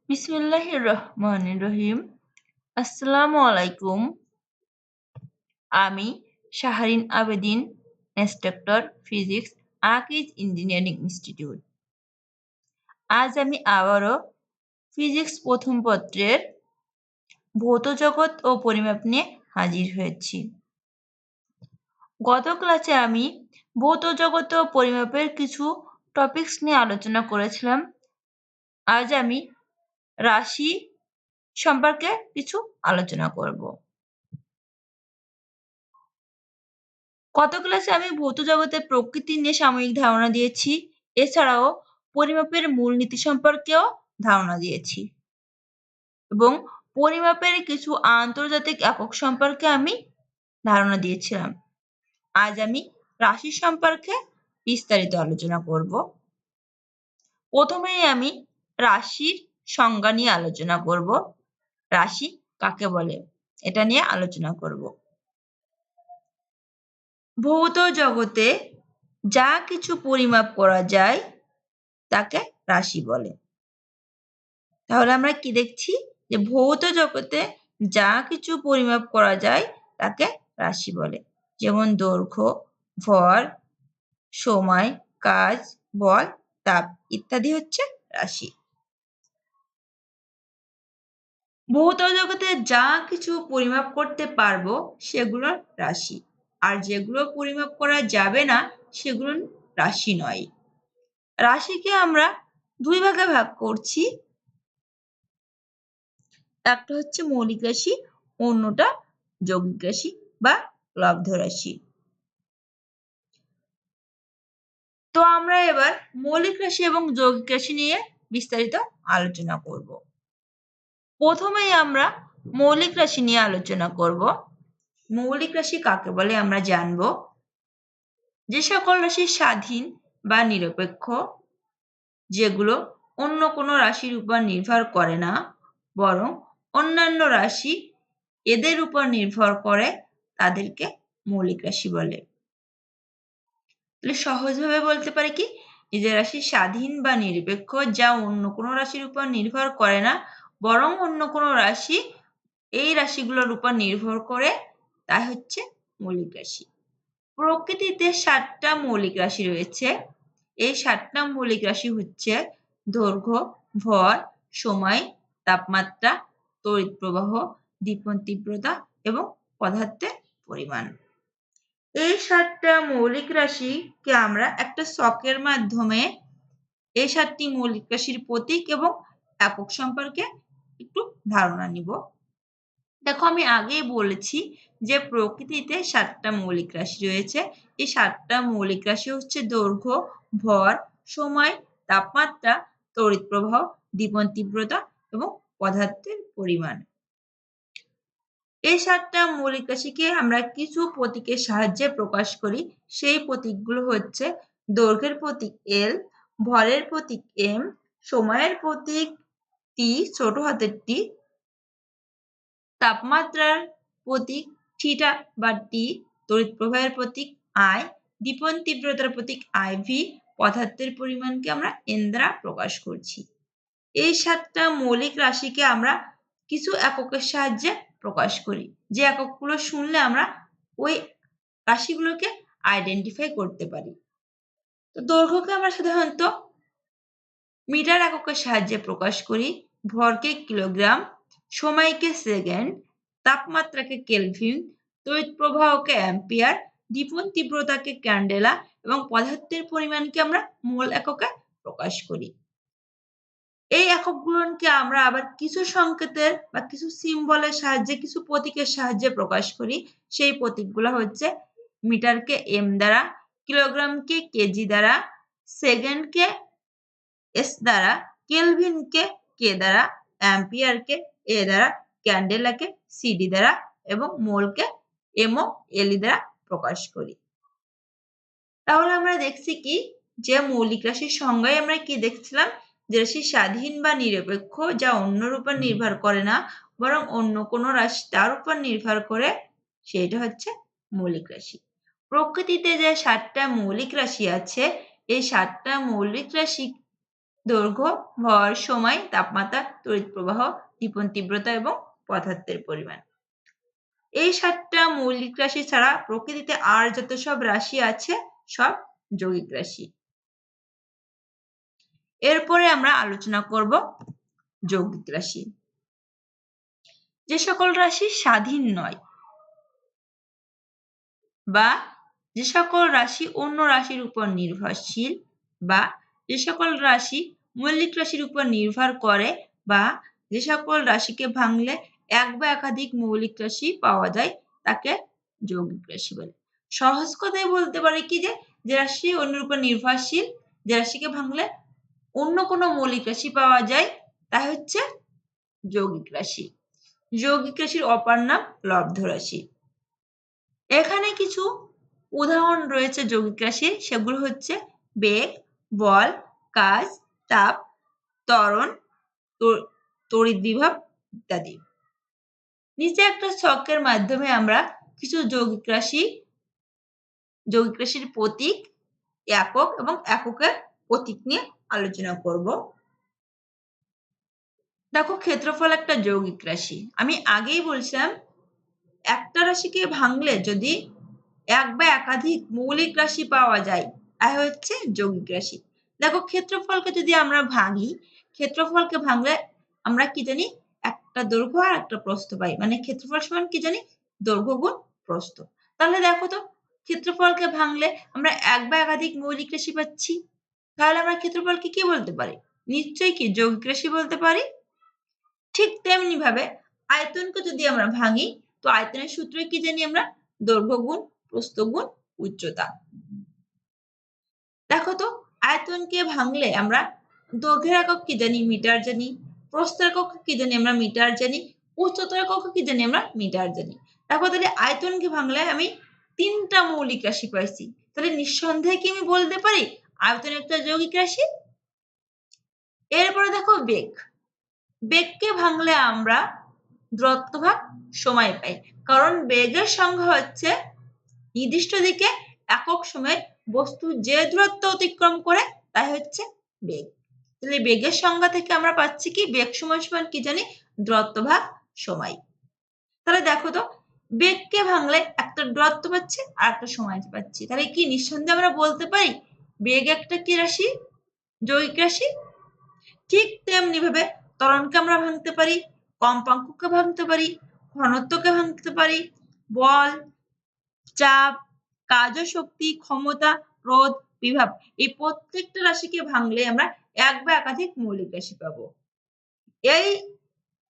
বিসমিল্লাহির রহমানির রহিম। আসসালামু আলাইকুম। আমি Shahrin Abedin, instructor physics, Akij engineering institute. আজ আমি আবারও ফিজিক্স প্রথম পত্রের ভৌত জগৎ ও পরিমাপ নিয়ে হাজির হয়েছি। গত ক্লাসে আমি ভৌত জগৎ ও পরিমাপের কিছু টপিকস নিয়ে আলোচনা করেছিলাম। আজ আমি রাশি সম্পর্কে কিছু আলোচনা করব। গত ক্লাসে আমি ভৌত জগতের প্রকৃতি নিয়ে সাময়িক ধারণা দিয়েছি। এছাড়াও পরিমাপের মূলনীতি সম্পর্কেও ধারণা দিয়েছি এবং পরিমাপের কিছু আন্তর্জাতিক একক সম্পর্কে আমি ধারণা দিয়েছিলাম। আজ আমি রাশি সম্পর্কে বিস্তারিত আলোচনা করব। প্রথমেই আমি রাশির সংজ্ঞা নিয়ে আলোচনা করব। রাশি কাকে বলে এটা নিয়ে আলোচনা করব। ভৌত জগতে যা কিছু পরিমাপ করা যায় তাকে রাশি বলে। তাহলে আমরা কি দেখছি যে ভৌত জগতে যা কিছু পরিমাপ করা যায় তাকে রাশি বলে। যেমন দৈর্ঘ্য, ভর, সময়, কাজ, বল, তাপ ইত্যাদি হচ্ছে রাশি। ভৌত জগতে যা কিছু পরিমাপ করতে পারবো সেগুলো রাশি, আর যেগুলো পরিমাপ করা যাবে না সেগুলো রাশি নয়। রাশিকে আমরা দুই ভাগে ভাগ করছি, একটা হচ্ছে মৌলিক রাশি, অন্যটা যৌগিক রাশি বা লব্ধ রাশি। তো আমরা এবার মৌলিক রাশি এবং যৌগিক রাশি নিয়ে বিস্তারিত আলোচনা করব। প্রথমেই আমরা মৌলিক রাশি নিয়ে আলোচনা করব। মৌলিক রাশি কাকে বলে আমরা জানব। যে সকল রাশি স্বাধীন বা নিরপেক্ষ, যেগুলো অন্য কোনো রাশির উপর নির্ভর করে না বরং অন্যান্য রাশি এদের উপর নির্ভর করে, তাদেরকে মৌলিক রাশি বলে। তাহলে সহজভাবে বলতে পারি কি, যে রাশি স্বাধীন বা নিরপেক্ষ, যা অন্য কোনো রাশির উপর নির্ভর করে না বরং অন্য কোনো রাশি এই রাশিগুলোর উপর নির্ভর করে, তা হচ্ছে মৌলিক রাশি। প্রকৃতিতে 7টা মৌলিক রাশি রয়েছে। এই 7টা মৌলিক রাশি হচ্ছে দৈর্ঘ্য, ভর, সময়, তাপমাত্রা, তড়িৎ প্রবাহ, দীপন তীব্রতা এবং পদার্থের পরিমাণ। এই 7টা মৌলিক রাশিকে আমরা একটা ছকের মাধ্যমে এই 7টি মৌলিক রাশির প্রতীক এবং একক সম্পর্কে একটু ধারণা নিব। দেখো, আমি আগেই বলেছি যে প্রকৃতিতে 7টা মৌলিক রাশি রয়েছে। এই 7টা মৌলিক রাশি হচ্ছে দৈর্ঘ্য, ভর, সময়, তাপমাত্রা, তড়িৎ প্রবাহ, দীপন তীব্রতা এবং পদার্থের পরিমাণ। এই 7টা মৌলিক রাশিকে আমরা কিছু প্রতীকের সাহায্যে প্রকাশ করি। সেই প্রতীকগুলো হচ্ছে দৈর্ঘ্যের প্রতীক এল, ভরের প্রতীক এম, সময়ের প্রতীক টি ছোট হাতের টি, তাপমাত্রার প্রতীক থিটা বা টি, তড়িৎ প্রবাহের প্রতীক আই, দীপন তীব্রতার প্রতীক আইভি, পদার্থের পরিমাণকে আমরা এন দ্বারা প্রকাশ করছি। এই 7টা মৌলিক রাশিকে আমরা কিছু এককের সাহায্যে প্রকাশ করি, যে এককগুলো শুনলে আমরা ওই রাশিগুলোকে আইডেন্টিফাই করতে পারি। তো দৈর্ঘ্যকে আমরা সাধারণত মিটার এককের সাহায্যে প্রকাশ করি, ভরকে কিলোগ্রাম, সময়কে সেকেন্ড, তাপমাত্রাকে কেলভিন, তড়িৎ প্রবাহকে অ্যাম্পিয়ার, দীপন তীব্রতাকে ক্যান্ডেলা এবং পদার্থের পরিমাণকে আমরা মোল এককে প্রকাশ করি। এই এককগুলোকে আমরা আবার কিছু সংকেতের বা কিছু সিম্বলের সাহায্যে, কিছু প্রতীকের সাহায্যে প্রকাশ করি। সেই প্রতীকগুলো হচ্ছে মিটারকে এম দ্বারা, কিলোগ্রামকে কেজি দ্বারা, সেকেন্ডকে এস দ্বারা, কেলভিনকে কে দ্বারা, অ্যাম্পিয়ারকে এ দ্বারা, ক্যান্ডেলাকে সিডি দ্বারা এবং মোলকে এমও এলই দ্বারা প্রকাশ করি। তাহলে আমরা দেখছি কি, যে মৌলিক রাশির সংজ্ঞায় আমরা কি দেখছিলাম, যে রাশি স্বাধীন বা নিরপেক্ষ, যা অন্যর উপর নির্ভর করে না বরং অন্য কোনো রাশি তার উপর নির্ভর করে, সেটা হচ্ছে মৌলিক রাশি। প্রকৃতিতে যে 7টা মৌলিক রাশি আছে, এই 7টা মৌলিক রাশি দৈর্ঘ্য, ভর, সময়, তাপমাত্রা, তড়িৎ প্রবাহ, দীপন তীব্রতা এবং পদার্থের পরিমাণ। এই 7টা মৌলিক রাশি ছাড়া প্রকৃতিতে আর যত সব রাশি আছে সব যৌগিক রাশি। এরপরে আমরা আলোচনা করব যৌগিক রাশি। যে সকল রাশি স্বাধীন নয় বা যে সকল রাশি অন্য রাশির উপর নির্ভরশীল বা যে সকল রাশি মৌলিক রাশির উপর নির্ভর করে বা যে সকল রাশিকে ভাঙলে এক বা একাধিক মৌলিক রাশি পাওয়া যায় তাকে যৌগিক রাশি বলে। সহজ কথায় বলতে পারি কি যে রাশি অন্যের উপর নির্ভরশীল, যে রাশিকে ভাঙলে অন্য কোনো মৌলিক রাশি পাওয়া যায় তা হচ্ছে যৌগিক রাশি। যৌগিক রাশির অপর নাম লব্ধ রাশি। এখানে কিছু উদাহরণ রয়েছে যৌগিক রাশির, সেগুলো হচ্ছে বেগ, বল, কাজ, তাপ, ত্বরণ, তড়িৎ বিভব ইত্যাদি। নিচে একটা ছকের মাধ্যমে আমরা কিছু যৌগিক রাশির প্রতীক, একক এবং এককের প্রতীক নিয়ে আলোচনা করব। দেখো, ক্ষেত্রফল একটা যৌগিক রাশি। আমি আগেই বলছিলাম একটা রাশিকে ভাঙলে যদি এক বা একাধিক মৌলিক রাশি পাওয়া যায় তা হচ্ছে যৌগিক রাশি। দেখো, ক্ষেত্রফলকে যদি আমরা ভাঙি, ক্ষেত্রফলকে ভাঙলে আমরা কি জানি, একটা দৈর্ঘ্য আর একটা প্রস্থ পাই, মানে ক্ষেত্রফল সমান কি জানি, দৈর্ঘ্য গুণ প্রস্থ। তাহলে দেখো তো, ক্ষেত্রফলকে ভাঙলে আমরা এক বা একাধিক মৌলিক রাশি পাচ্ছি, তাহলে আমরা ক্ষেত্রফলকে কি বলতে পারি? নিশ্চয়ই কি যৌগিক রাশি বলতে পারি। ঠিক তেমনি ভাবে আয়তনকে যদি আমরা ভাঙি, তো আয়তনের সূত্র কি জানি আমরা? দৈর্ঘ্য গুণ প্রস্থ গুণ উচ্চতা। দেখো তো, আয়তনকে ভাঙলে আমরা দৈর্ঘ্যের একক কি জানি? মিটার জানি। প্রস্থের একক কি জানি? আমরা মিটার জানি। উচ্চতার একক কি জানি? আমরা মিটার জানি। দেখো, তাহলে আয়তনকে ভাঙলে আমি 3টা মৌলিক রাশি পাইছি। তাহলে নিঃসন্দেহে কি আমি বলতে পারি আয়তন একটা যৌগিক রাশি? এরপরে দেখো বেগ। বেগকে ভাঙলে আমরা দূরত্ব ভাগ সময় পাই, কারণ বেগের সংজ্ঞা হচ্ছে নির্দিষ্ট দিকে একক সময়ে বস্তু যে দূরত্ব অতিক্রম করে তাই হচ্ছে বেগ। তাহলে বেগের সংজ্ঞা থেকে আমরা পাচ্ছি কি, বেগ সমান সমান কি জানি? দূরত্ব ভাগ সময়। তাহলে দেখো তো, বেগকে ভাঙলে একটা দূরত্ব পাচ্ছি আর একটা সময় পাচ্ছি, তাহলে কি নিঃসন্দেহে আমরা বলতে পারি বেগ একটা কি রাশি? যৌগিক রাশি। ঠিক তেমনি ভাবে ত্বরণকে আমরা ভাঙতে পারি, কম্পাঙ্ককে ভাঙতে পারি, ঘনত্বকে ভাঙতে পারি, বল, চাপ, কাজ ও শক্তি, ক্ষমতা, রোধ, বিভব, এই প্রত্যেকটা রাশিকে ভাঙলে আমরা এক বা একাধিক মৌলিক রাশি পাবো। এই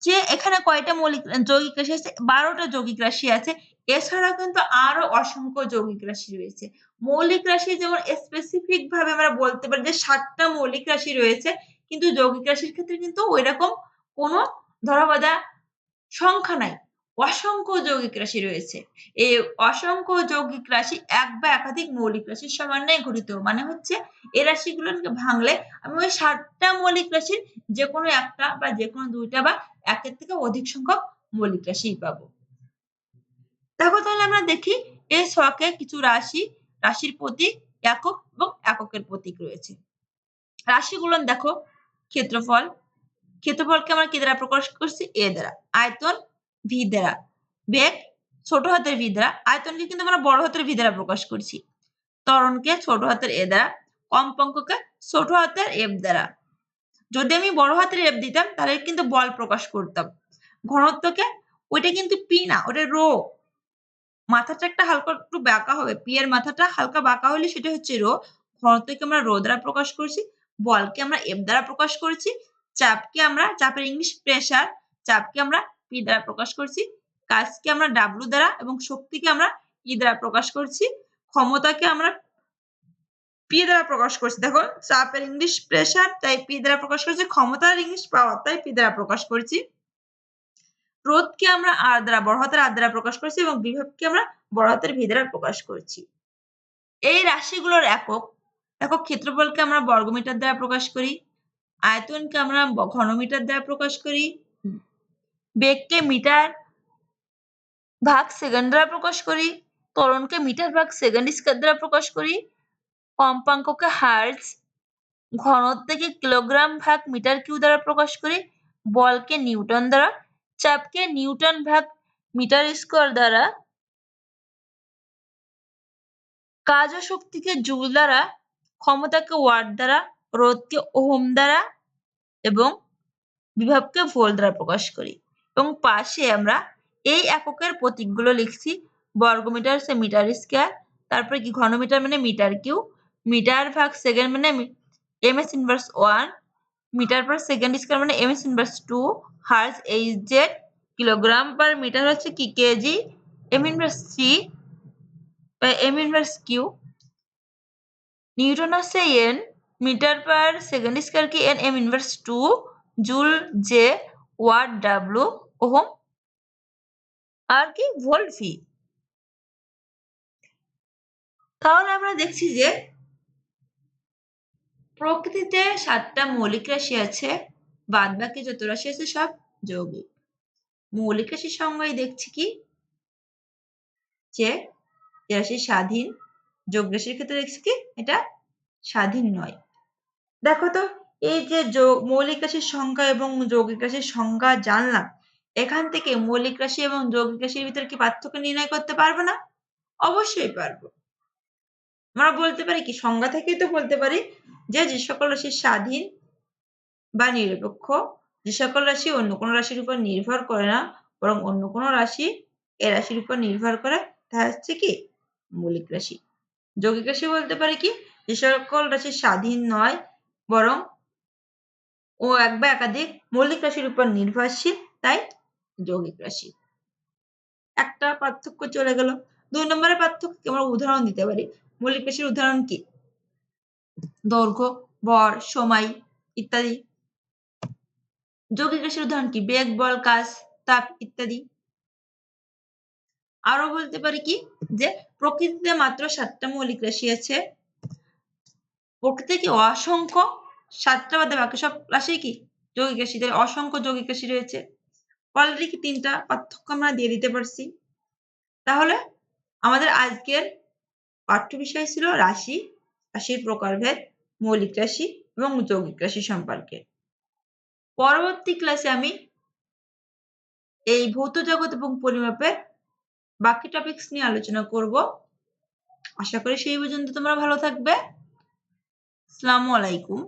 যে এখানে কয়টা মৌলিক যৌগিক রাশি আছে? 12টা যৌগিক রাশি আছে। এছাড়া কিন্তু আরো অসংখ্য যৌগিক রাশি রয়েছে। মৌলিক রাশি যেমন স্পেসিফিক ভাবে আমরা বলতে পারি যে 7টা মৌলিক রাশি রয়েছে, কিন্তু যৌগিক রাশির ক্ষেত্রে কিন্তু ওইরকম কোনো ধরাবাঁধা সংখ্যা নাই, অসংখ্য যৌগিক রাশি রয়েছে। এই অসংখ্য যৌগিক রাশি এক বা একাধিক মৌলিক রাশির সমন্বয়ে গঠিত, মানে হচ্ছে এই রাশিগুলোকে ভাঙলে আমি ওই 7টা মৌলিক রাশির যে কোনো একটা বা যে কোনো 2টা বা একের থেকে অধিক সংখ্যক মৌলিক রাশি পাবো। দেখো, তাহলে আমরা দেখি এই ছকে কিছু রাশির প্রতীক, একক এবং এককের প্রতীক রয়েছে। রাশিগুলো দেখো, ক্ষেত্রফল, ক্ষেত্রফলকে আমরা কি দ্বারা প্রকাশ করছি? এ দ্বারা। আয়তন ভি দ্বারা। বেগ ছোট হাতের ভি দ্বারা। আয়তনকে কিন্তু আমরা বড় হাতের ভি দ্বারা প্রকাশ করছি। ত্বরণকে ছোট হাতের এ দ্বারা। কম্পাঙ্ককে ছোট হাতের এফ দ্বারা। যদি আমি বড় হাতের এফ দিতাম তাহলে কিন্তু বল প্রকাশ করতাম। ঘনত্বকে, ওইটা কিন্তু পি না, ওটা রো, মাথাটা একটা হালকা একটু বাঁকা হবে, পি এর মাথাটা হালকা বাঁকা হলে সেটা হচ্ছে রো। ঘনত্বকে আমরা রো দ্বারা প্রকাশ করছি, বলকে আমরা এফ দ্বারা প্রকাশ করছি, চাপকে আমরা, চাপের ইংলিশ প্রেসার, চাপকে আমরা পি দ্বারা প্রকাশ করছি, কাজকে আমরা ডাব্লু দ্বারা এবং শক্তিকে আমরা ই দ্বারা প্রকাশ করছি, ক্ষমতাকে আমরা পি দ্বারা প্রকাশ করছি। দেখো, চাপের ইংলিশ প্রেসার তাই পি দ্বারা প্রকাশ করছি, ক্ষমতার ইংলিশ পাওয়ার তাই পি দ্বারা প্রকাশ করছি, রোধকে আমরা আর দ্বারা, বড় হাতের আর দ্বারা প্রকাশ করছি এবং বিভবকে আমরা বড় হাতের ভি দ্বারা প্রকাশ করছি। এই রাশিগুলোর একক, একক ক্ষেত্রফলকে আমরা বর্গমিটার দ্বারা প্রকাশ করি, আয়তনকে আমরা ঘনমিটার দ্বারা প্রকাশ করি, বেগকে মিটার ভাগ সেকেন্ড দ্বারা প্রকাশ করি, ত্বরণকে মিটার ভাগ সেকেন্ড স্কয়ার দ্বারা প্রকাশ করি, কম্পাঙ্ককে হার্টজ, ঘনত্বকে কিলোগ্রাম ভাগ মিটার কিউ দ্বারা প্রকাশ করি, বলকে নিউটন দ্বারা, চাপকে নিউটন ভাগ মিটার স্কোয়ার দ্বারা, কাজ ও শক্তিকে জুল দ্বারা, ক্ষমতাকে ওয়াট দ্বারা, রোধকে ওহম দ্বারা এবং বিভবকে ভোল্ট দ্বারা প্রকাশ করি। এবং পাশে আমরা এই এককের প্রতীকগুলো লিখছি। বর্গমিটার হচ্ছে মিটার স্কোয়ার, তারপরে কি ঘনমিটার মানে মিটার কিউ, মিটার ভাগ সেকেন্ড মানে M S inverse 1, metre per second square মানে M S inverse 2, hertz H Z, kilogram per metre হচ্ছে কি কেজি, এম ইনভার্স 3 বা এম ইনভার্স কিউ, নিউটন হচ্ছে N, metre per second square কি N M inverse 2, joule J, watt W, ohm আর কি volt V. তাহলে আমরা দেখছি যে প্রকৃতিতে 7টা মৌলিক রাশি আছে, বাদ বাকি যত রাশি আছে সব যৌগিক। মৌলিক রাশির সংজ্ঞায় দেখছি কি যে রাশি স্বাধীন, যোগ রাশির ক্ষেত্রে দেখছি কি এটা স্বাধীন নয়। দেখো তো এই যে মৌলিক রাশির সংখ্যা এবং যৌগিক রাশির সংজ্ঞা জানলাম, এখান থেকে মৌলিক রাশি এবং যৌগিক রাশির ভিতরে কি পার্থক্য নির্ণয় করতে পারবো না? অবশ্যই পারবো। আমরা বলতে পারি কি সংজ্ঞা থেকেই তো বলতে পারি যে যে সকল রাশি স্বাধীন বা নিরপেক্ষ, যে সকল রাশি অন্য কোনো রাশির উপর নির্ভর করে না বরং অন্য কোনো রাশি এ রাশির উপর নির্ভর করে, তা হচ্ছে কি মৌলিক রাশি। যৌগিক রাশি বলতে পারি কি যে সকল রাশি স্বাধীন নয় বরং ও এক বা একাধিক মৌলিক রাশির উপর নির্ভরশীল, তাই যৌগিক রাশি। একটা পার্থক্য চলে গেল। 2 নম্বরের পার্থক্য আমরা উদাহরণ দিতে পারি। মৌলিক রাশির উদাহরণ কি? দৈর্ঘ্য, ভর, সময় ইত্যাদি। যৌগিক রাশির উদাহরণ কি? বেগ, বল, কাজ, তাপ ইত্যাদি। আরো বলতে পারি কি যে প্রকৃতিতে মাত্র 7টা মৌলিক রাশি আছে। প্রকৃতিতে কি অসংখ্য 7টা বাদে বাকি সব রাশি কি যৌগিক রাশি, তাহলে অসংখ্য যৌগিক রাশি রয়েছে। অলরেডি কি 3টা পার্থক্য আমরা দিয়ে দিতে পারছি। তাহলে আমাদের আজকের পাঠ্য বিষয় ছিল রাশি, রাশির প্রকারভেদ, মৌলিক রাশি এবং যৌগিক রাশি সম্পর্কে। পরবর্তী ক্লাসে আমি এই ভৌত জগৎ এবং পরিমাপের বাকি টপিকস নিয়ে আলোচনা করব। আশা করি সেই পর্যন্ত তোমরা ভালো থাকবে। আসসালামু আলাইকুম।